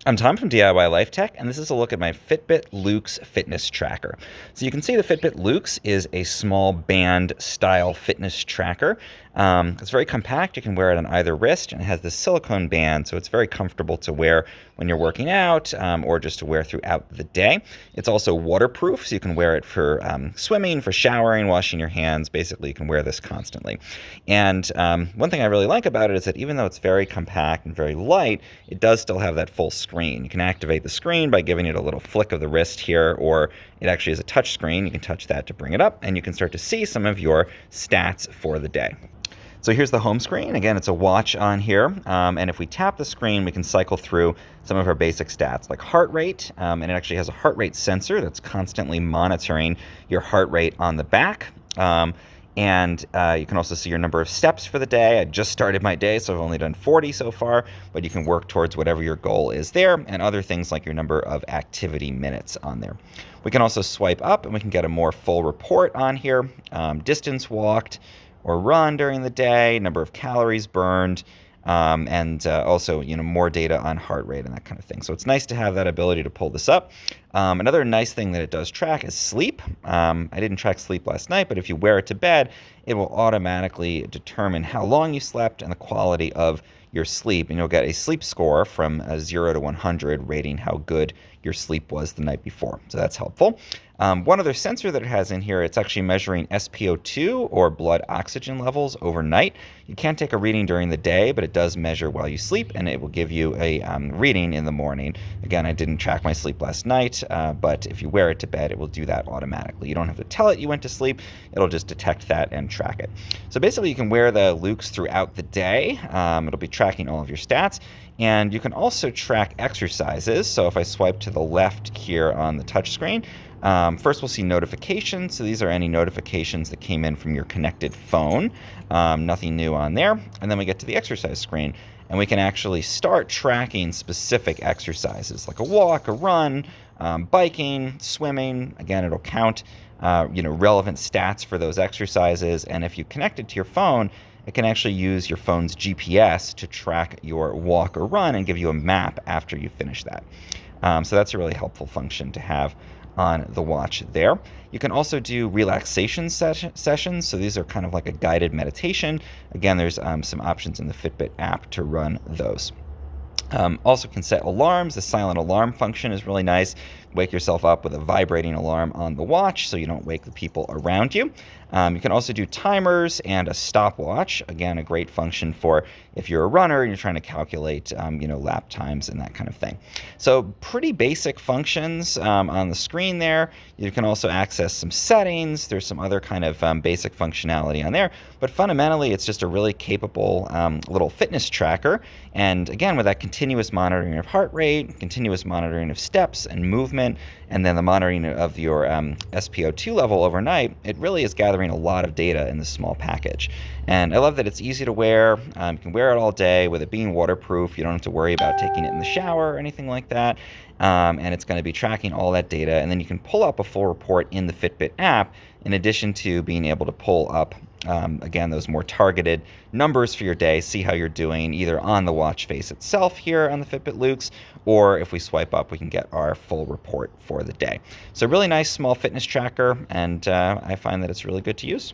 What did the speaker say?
I'm Tom from DIY Life Tech, and this is a look at my Fitbit Luxe fitness tracker. So you can see the Fitbit Luxe is a small band style fitness tracker. It's very compact. You can wear it on either wrist, and it has this silicone band, so it's very comfortable to wear when you're working out or just to wear throughout the day. It's also waterproof, so you can wear it for swimming, for showering, washing your hands. Basically, you can wear this constantly. And one thing I really like about it is that even though it's very compact and very light, it does still have that full screen. You can activate the screen by giving it a little flick of the wrist here, or it actually is a touch screen. You can touch that to bring it up, and you can start to see some of your stats for the day. So here's the home screen. Again, it's a watch on here. And if we tap the screen, we can cycle through some of our basic stats like heart rate. And it actually has a heart rate sensor that's constantly monitoring your heart rate on the back. And you can also see your number of steps for the day. I just started my day, so I've only done 40 so far, but you can work towards whatever your goal is there, and other things like your number of activity minutes on there. We can also swipe up and we can get a more full report on here. Distance walked or run during the day, number of calories burned, and also more data on heart rate and that kind of thing. So it's nice to have that ability to pull this up. Another nice thing that it does track is sleep. I didn't track sleep last night, but if you wear it to bed, it will automatically determine how long you slept and the quality of your sleep, and you'll get a sleep score from 0 to 100, rating how good your sleep was the night before. So that's helpful. One other sensor that it has in here, it's actually measuring SpO2 or blood oxygen levels overnight. You can't take a reading during the day, but it does measure while you sleep, and it will give you a reading in the morning. Again, I didn't track my sleep last night, but if you wear it to bed, it will do that automatically. You don't have to tell it you went to sleep. It'll just detect that and track it. So basically, you can wear the Luxe throughout the day. It'll be tracking all of your stats. And you can also track exercises. So if I swipe to the left here on the touch screen, first we'll see notifications. So these are any notifications that came in from your connected phone. Nothing new on there. And then we get to the exercise screen, and we can actually start tracking specific exercises like a walk, a run, biking, swimming. Again, it'll count relevant stats for those exercises. And if you connect it to your phone, it can actually use your phone's GPS to track your walk or run and give you a map after you finish that. So that's a really helpful function to have on the watch there. You can also do relaxation sessions. So these are kind of like a guided meditation. Again, there's some options in the Fitbit app to run those. Also can set alarms. The silent alarm function is really nice. Wake yourself up with a vibrating alarm on the watch so you don't wake the people around you. You can also do timers and a stopwatch. Again, a great function for if you're a runner and you're trying to calculate, lap times and that kind of thing. So pretty basic functions on the screen there. You can also access some settings. There's some other kind of basic functionality on there. But fundamentally, it's just a really capable little fitness tracker. And again, with that continuous monitoring of heart rate, continuous monitoring of steps and movement, and then the monitoring of your SpO2 level overnight, it really is gathering a lot of data in this small package. And I love that it's easy to wear. You can wear it all day. With it being waterproof, you don't have to worry about taking it in the shower or anything like that. And it's going to be tracking all that data. And then you can pull up a full report in the Fitbit app, in addition to being able to pull up again, those more targeted numbers for your day, see how you're doing either on the watch face itself here on the Fitbit Luxe, or if we swipe up, we can get our full report for the day. So really nice small fitness tracker, and I find that it's really good to use.